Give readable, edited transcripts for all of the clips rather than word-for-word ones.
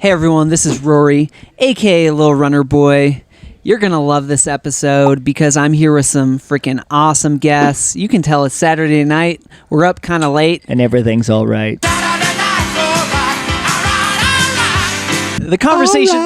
Hey everyone, this is Rory, aka Lil Runner Boy. You're gonna love this episode because I'm here with some freaking awesome guests. You can tell it's Saturday night. We're up kind of late. And everything's all right. The conversation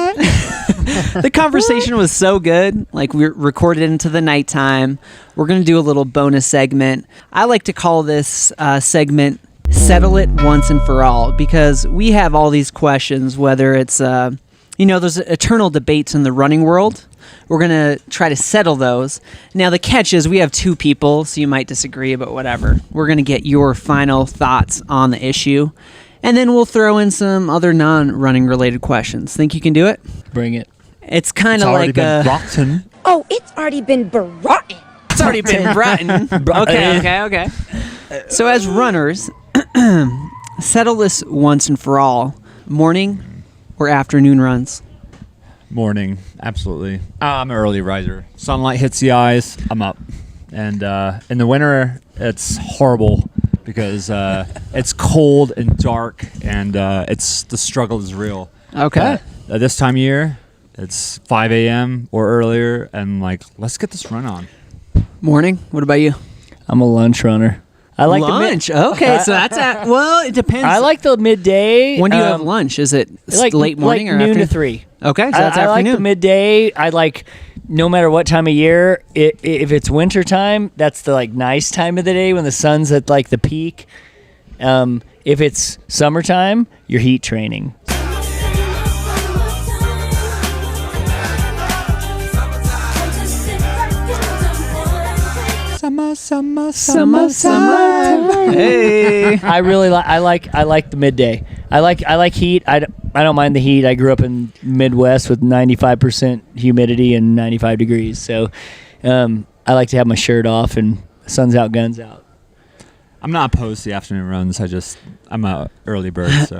the conversation was so good. Like, we recorded into the nighttime. We're gonna do a little bonus segment. I like to call this segment Settle It Once and For All, because we have all these questions, whether it's there's eternal debates in the running world. We're going to try to settle those. Now, the catch is we have two people, so you might disagree, but whatever. We're going to get your final thoughts on the issue, and then we'll throw in some other non-running related questions. Think you can do it? Bring it. It's kind of like rotten. Oh, it's already been rotten. It's already been rotten. Okay. So as runners, settle this once and for all. Morning or afternoon runs? Morning, absolutely. I'm an early riser. Sunlight hits the eyes, I'm up. And in the winter, it's horrible because it's cold and dark, and the struggle is real. Okay. At this time of year, it's 5 a.m. or earlier, and let's get this run on. Morning. What about you? I'm a lunch runner. I like lunch. Okay, so that's well, it depends. I like the midday. When do you have lunch? Is it late morning or noon afternoon? to 3? Okay, so that's I like afternoon. the midday. I like, no matter what time of year, if it's winter time, that's the nice time of the day when the sun's at the peak. If it's summertime, you're heat training. Summer. Hey. I really like the midday. I like heat. I don't mind the heat. I grew up in Midwest with 95% humidity and 95 degrees. So I like to have my shirt off and sun's out, guns out. I'm not opposed to the afternoon runs. I'm a early bird. So.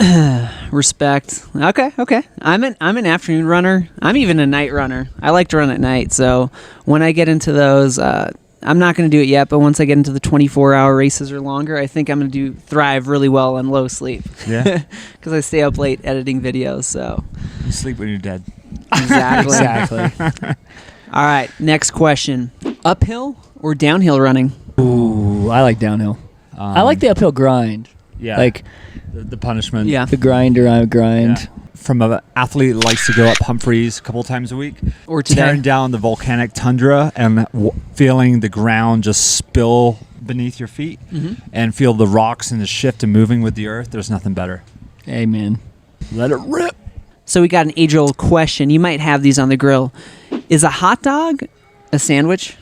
Respect. Okay. I'm an afternoon runner. I'm even a night runner. I like to run at night. So when I get into those, I'm not going to do it yet, but once I get into the 24-hour races or longer, I think I'm going to thrive really well on low sleep. Yeah. Because I stay up late editing videos, so. You sleep when you're dead. Exactly. All right, next question. Uphill or downhill running? Ooh, I like downhill. I like the uphill grind. Yeah. Like the punishment. Yeah. the grinder I grind. Yeah. From an athlete that likes to go up Humphreys a couple times a week, Or today. tearing down the volcanic tundra and feeling the ground just spill beneath your feet, and feel the rocks and the shift and moving with the earth. There's nothing better. Amen. Let it rip. So we got an age-old question. You might have these on the grill. Is a hot dog a sandwich?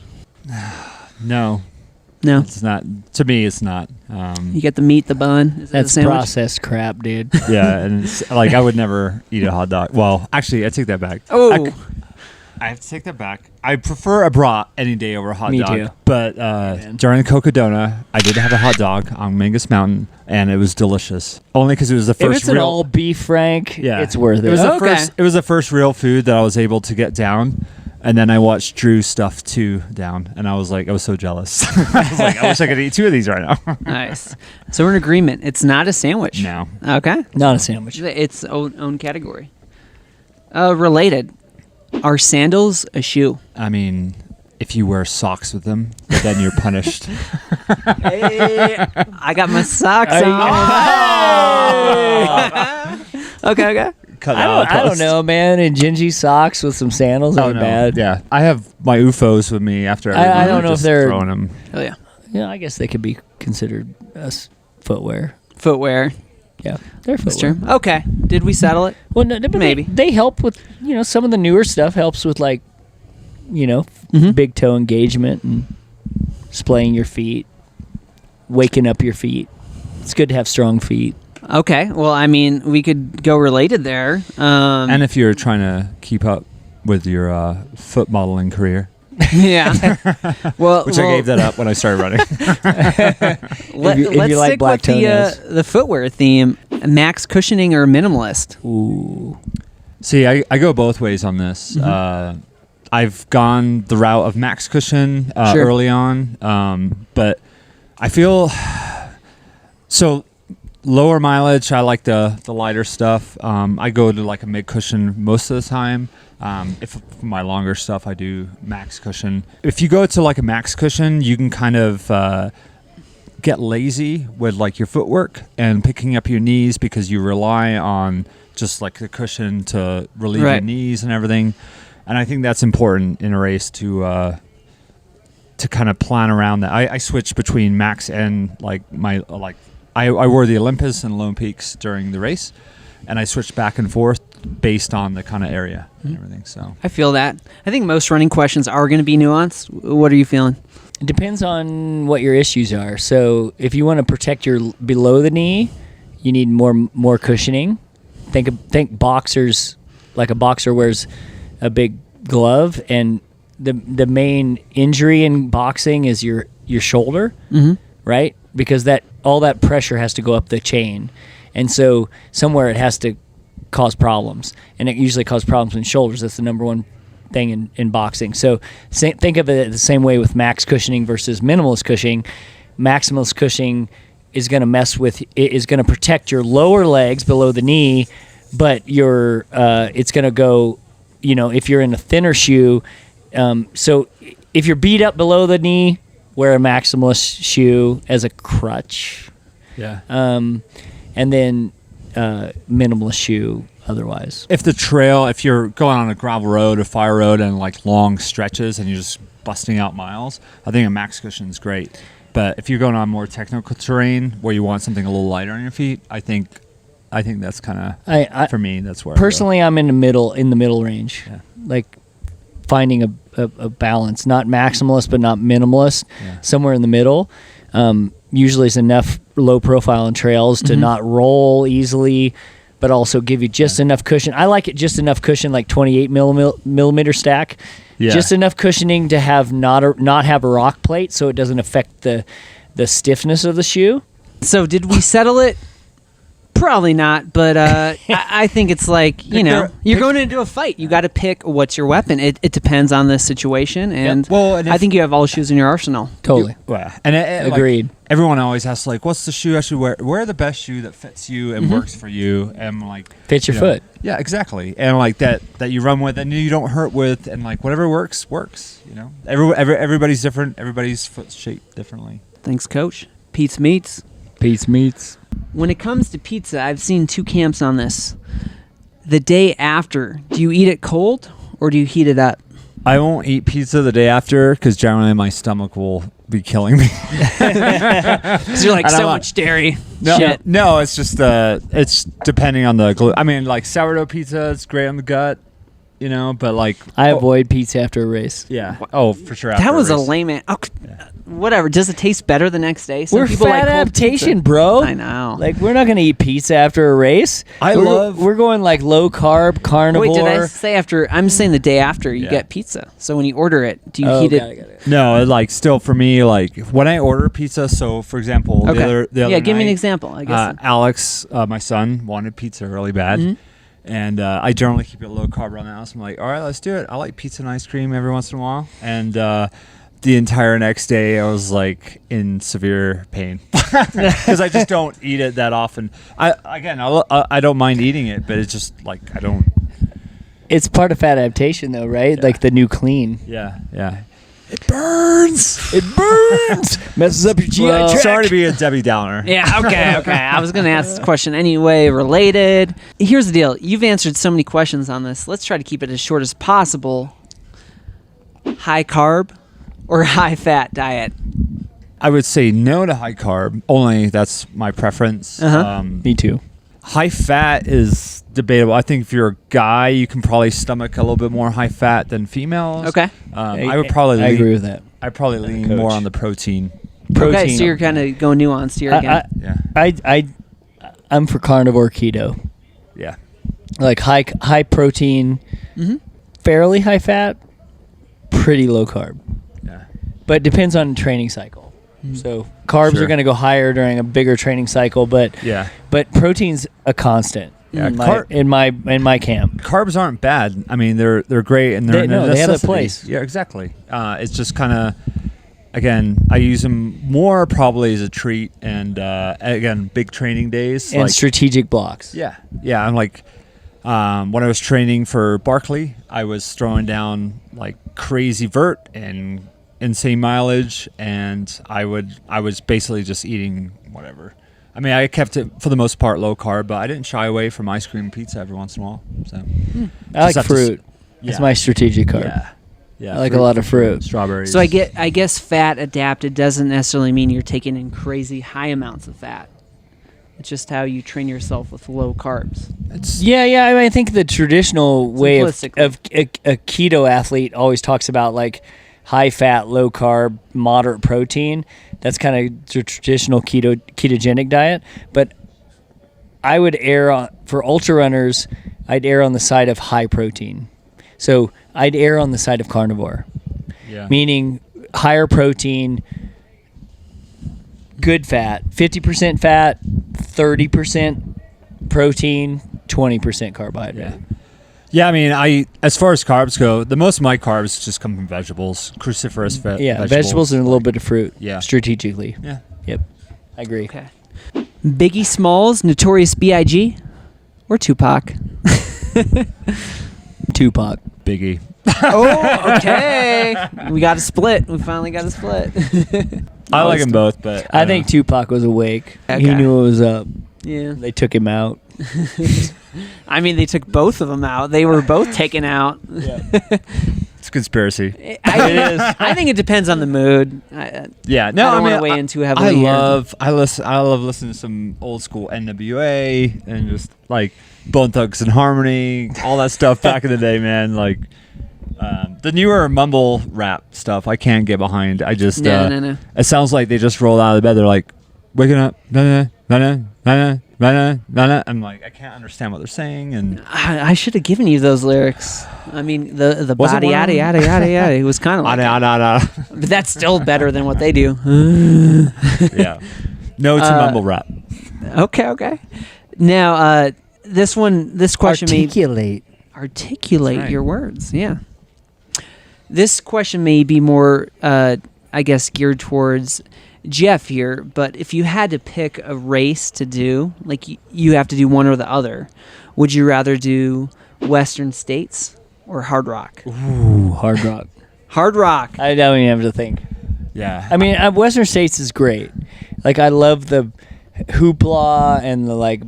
No, No. it's not. To me, it's not. You get the meat, the bun. Is it a That's sandwich? processed crap, dude. Yeah, and it's I would never eat a hot dog. Well, actually, I take that back. Oh. I have to take that back. I prefer a brat any day over a hot Me dog. too. But during Cocodona, I did have a hot dog on Mangus Mountain, and it was delicious. Only because it was the If first it's an real. all beef Frank, it's worth it. It was the Okay. first. It was the first real food that I was able to get down. And then I watched Drew stuff 2 down, and I was so jealous. I was I wish I could eat 2 of these right now. Nice. So we're in agreement. It's not a sandwich. No. Okay. Not a sandwich. It's own category. Related. Are sandals a shoe? I mean, if you wear socks with them, but then you're punished. Hey, I got my socks on. Okay. Cut I don't know, man. And gingy socks with some sandals ain't bad. Yeah, I have my UFOs with me after. Every I run, don't know if just they're- throwing them. Oh yeah. Yeah, I guess they could be considered Footwear. Yeah, they're That's footwear. true. Okay. Did we settle it? Well, no, but Maybe. they help with some of the newer stuff helps with big toe engagement and splaying your feet, waking up your feet. It's good to have strong feet. Okay. Well, I mean, we could go related there. And if you're trying to keep up with your foot modeling career, yeah. Well, which I gave that up when I started running. If you let's like stick black with the footwear theme. Max cushioning or minimalist? Ooh. See, I go both ways on this. I've gone the route of max cushion early on, but I feel so. lower mileage, I like the lighter stuff. I go to like a mid cushion most of the time. If for my longer stuff, I do max cushion. If you go to like a max cushion, you can kind of get lazy with like your footwork and picking up your knees because you rely on just like the cushion to relieve your knees and everything. And I think that's important in a race to kind of plan around that. I switch between max and like I wore the Olympus and Lone Peaks during the race, and I switched back and forth based on the kind of area and everything. So I feel that. I think most running questions are going to be nuanced. What are you feeling? It depends on what your issues are. So if you want to protect your below the knee, you need more cushioning. Think boxers, like a boxer wears a big glove, and the main injury in boxing is your shoulder, right? Because all that pressure has to go up the chain, and so somewhere it has to cause problems, and it usually causes problems in shoulders. That's the number one thing in boxing. So think of it the same way with max cushioning versus minimalist cushioning. Maximalist cushioning is going to protect your lower legs below the knee, but it's going to go, if you're in a thinner shoe. So if you're beat up below the knee, wear a maximalist shoe as a crutch. yeah. And then minimalist shoe otherwise. If you're going on a gravel road, a fire road, and like long stretches, and you're just busting out miles, I think a max cushion is great. But if you're going on more technical terrain where you want something a little lighter on your feet, I think that's kind of for me. That's where personally I'm in the middle range, like finding a balance, not maximalist but not minimalist, somewhere in the middle. Usually is enough low profile on trails to not roll easily, but also give you just enough cushion. I like it just enough cushion, like 28 millimeter stack. Yeah. Just enough cushioning to have not have a rock plate, so it doesn't affect the stiffness of the shoe. So did we settle it? Probably not, but I think it's like, you're going into a fight. You got to pick what's your weapon. It depends on the situation, and I think you have all shoes in your arsenal. Totally. Agreed. Like, everyone always asks, like, what's the shoe I should wear? Wear the best shoe that fits you and works for you, and like fits your foot. Yeah, exactly. And like that you run with and you don't hurt with, and like whatever works. Everybody's different. Everybody's foot's shaped differently. Thanks, Coach. Pete's Meats. Pete's Meats. When it comes to pizza, I've seen two camps on this. The day after, do you eat it cold or do you heat it up? I won't eat pizza the day after because generally my stomach will be killing me. Because you're like, so much dairy. Shit. No, it's just it's depending on the gluten. I mean, like sourdough pizza, it's great on the gut, but like I avoid pizza after a race. Yeah. Oh, for sure. That was a lame. Whatever. Does it taste better the next day? We're fat adaptation, bro. I know. Like, we're not going to eat pizza after a race. We're going like low carb, carnivore. Wait, did I say after? I'm saying the day after you get pizza. So when you order it, do you heat it? No, like still for me, like when I order pizza. So for example, the other give me an night, example. I guess Alex, my son, wanted pizza really bad. Mm-hmm. And I generally keep it low carb around the house. I'm like, all right, let's do it. I like pizza and ice cream every once in a while. And the entire next day, I was like in severe pain because I just don't eat it that often. I don't mind eating it, but it's just like I don't. It's part of fat adaptation, though, right? Yeah. Like the new clean. Yeah. It burns. Messes up your GI tract. Sorry to be a Debbie Downer. Yeah, okay. I was going to ask this question anyway, related. Here's the deal. You've answered so many questions on this. Let's try to keep it as short as possible. High carb or high fat diet? I would say no to high carb. Only that's my preference. Me too. High fat is debatable. I think if you're a guy, you can probably stomach a little bit more high fat than females. Okay. I would probably. I agree with that. I'd probably lean more on the protein. Okay, so you're kind of going nuanced here again. I'm for carnivore keto. Yeah. Like high protein, fairly high fat, pretty low carb. Yeah. But it depends on the training cycle. So carbs are going to go higher during a bigger training cycle, but protein's a constant. Yeah, in my camp. Carbs aren't bad. I mean, they're great and they have a place. Yeah, exactly. It's just kind of again, I use them more probably as a treat, and again, big training days And strategic blocks. Yeah, I'm like, when I was training for Barkley, I was throwing down like crazy vert and insane mileage, and I was basically just eating whatever. I mean, I kept it for the most part low carb, but I didn't shy away from ice cream and pizza every once in a while. So I like fruit. It's my strategic carb. Yeah, I like a lot of fruit. Strawberries. So I guess fat adapted doesn't necessarily mean you're taking in crazy high amounts of fat. It's just how you train yourself with low carbs. Yeah. I mean, I think the traditional way of a keto athlete always talks about like high fat, low carb, moderate protein. That's kind of the traditional ketogenic diet. But I would for ultra runners, I'd err on the side of high protein. So I'd err on the side of carnivore, meaning higher protein, good fat, 50% fat, 30% protein, 20% carbohydrate. Yeah, I mean, as far as carbs go, the most of my carbs just come from vegetables, cruciferous vegetables and a little bit of fruit. Yeah, strategically. Yeah, yep, I agree. Okay. Biggie Smalls, Notorious B.I.G., or Tupac? Tupac. Biggie. Oh, okay. We got a split. We finally got a split. I like them both, but I think Tupac was awake. Okay. He knew it was up. Yeah. They took him out. I mean, they took both of them out. They were both taken out. Yeah. It's a conspiracy. It is. I think it depends on the mood. I don't want to weigh in too heavily. I love listening to some old school NWA and just like Bone Thugs and Harmony, all that stuff back in the day, man. Like the newer mumble rap stuff, I can't get behind. I just no. It sounds like they just rolled out of bed. They're like waking up, I'm like, I can't understand what they're saying, and I should have given you those lyrics. I mean, the body yada yada yada yada. It was kind of like that. But that's still better than what they do. Yeah, no, it's a mumble rap. Okay. Now, this question articulate right. Your words. Yeah. This question may be more, I guess, geared towards Jeff here, but if you had to pick a race to do, like you have to do one or the other, would you rather do Western States or Hard Rock? Ooh, Hard Rock. Hard Rock. I don't even have to think. Yeah. I mean, Western States is great. Like, I love the hoopla and the like.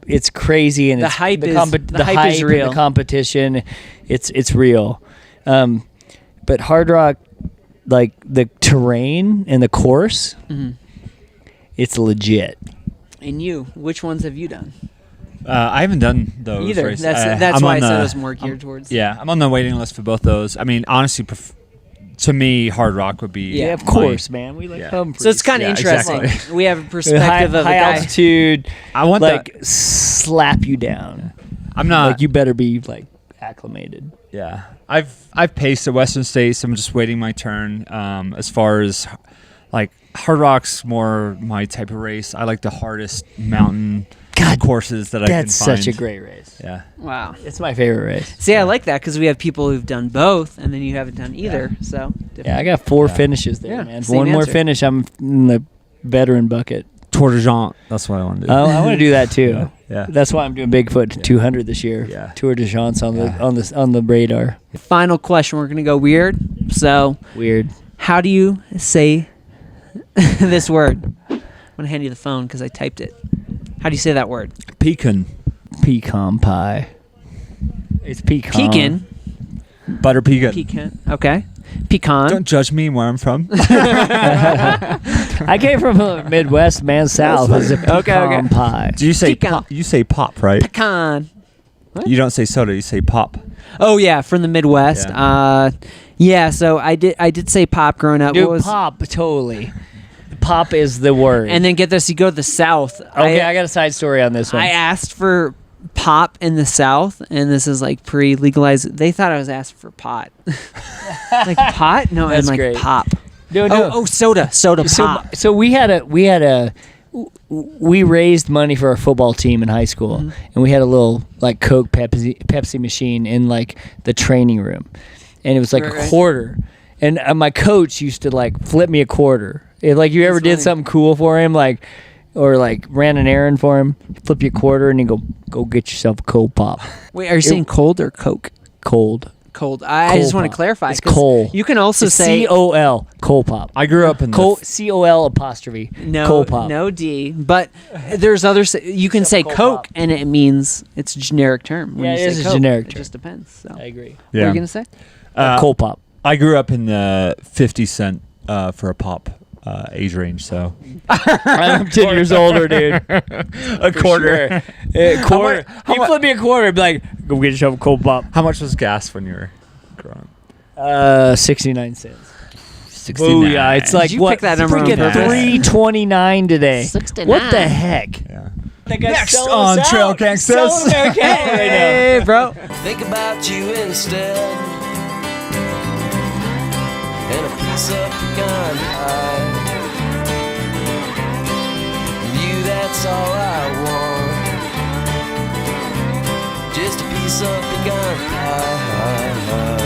It's crazy and the it's hype the hype is real. And the competition, it's real. But Hard Rock, like the terrain and the course, it's legit. And you, which ones have you done? I haven't done those either. races. That's why I said it was more geared towards. Yeah, I'm on the waiting list for both those. I mean, honestly, to me, Hard Rock would be. Yeah, of course, man. We like Humphreys. So it's kind of interesting. Exactly. We have a perspective of high a guy. altitude. I want slap you down. I'm not. Like, you better be like acclimated. Yeah, I've paced at Western States. I'm just waiting my turn. As far as like Hard Rock's more my type of race. I like the hardest mountain courses that I can find. That's such a great race. Yeah. Wow. It's my favorite race. See, I like that because we have people who've done both, and then you haven't done either. Yeah. So yeah, I got 4 finishes there, man. Same One more answer. finish, I'm in the veteran bucket. Tour de Jean. That's what I want to do. Oh, I want to do that too. Yeah. That's why I'm doing Bigfoot 200 this year. Yeah. Tour de Jean's on the radar. Final question. We're gonna go weird. So Weird. how do you say this word? I'm gonna hand you the phone because I typed it. How do you say that word? Pecan. Pecan pie. It's pecan. Pecan. Butter pecan. Pecan. Okay. Pecan. Don't judge me where I'm from. I came from the Midwest, man. South. It's a pecan pie. Do you say Pecan. pop? You say pop, right? Pecan. You don't say soda. You say pop. Oh yeah, from the Midwest. Yeah. So I did say pop growing up. Dude, What was, pop, totally. Pop is the word. and then get this, you go to the South. okay, I got a side story on this one. I asked for pop in the South, and this is like pre-legalized. They thought I was asking for pot. Like pot? No, That's I'm like great. pop. No. Oh, soda pop. So we raised money for our football team in high school, and we had a little like Coke Pepsi machine in like the training room, and it was like Right. a quarter, And my coach used to like flip me a quarter. If like you ever That's did funny. something cool for him, like or like ran an errand for him, he'd flip you a quarter and he'd go get yourself a cold pop. Wait, are you saying cold or Coke? Cold. Cold. I Cold just want to pop. clarify. It's 'cause coal. You can also say COL. Cold pop. I grew up in the COL apostrophe. no, Cold pop. no D. But there's other. You can say Cold Coke, pop. and it means it's a generic term. When Yeah, you it say is a Coke. generic It term. just depends. So. I agree. What are you gonna say? Cold pop. I grew up in the 50 cent for a pop age range, so I'm 10 years older, dude. a quarter. A quarter. How You mu- flip me a quarter, I'd be like, go get yourself a cold pop. How much was gas when you were growing up? 69 cents. 69. Booyah. It's like you what? pick that number on freaking purpose? $3.29 today. 69. What the heck? Yeah. That guy's Next selling on us Trail out. GangstAZ. Selling America out right now. Hey, bro. Think about you instead, and a piece of pecan pie. You, that's all I want. Just a piece of pecan pie.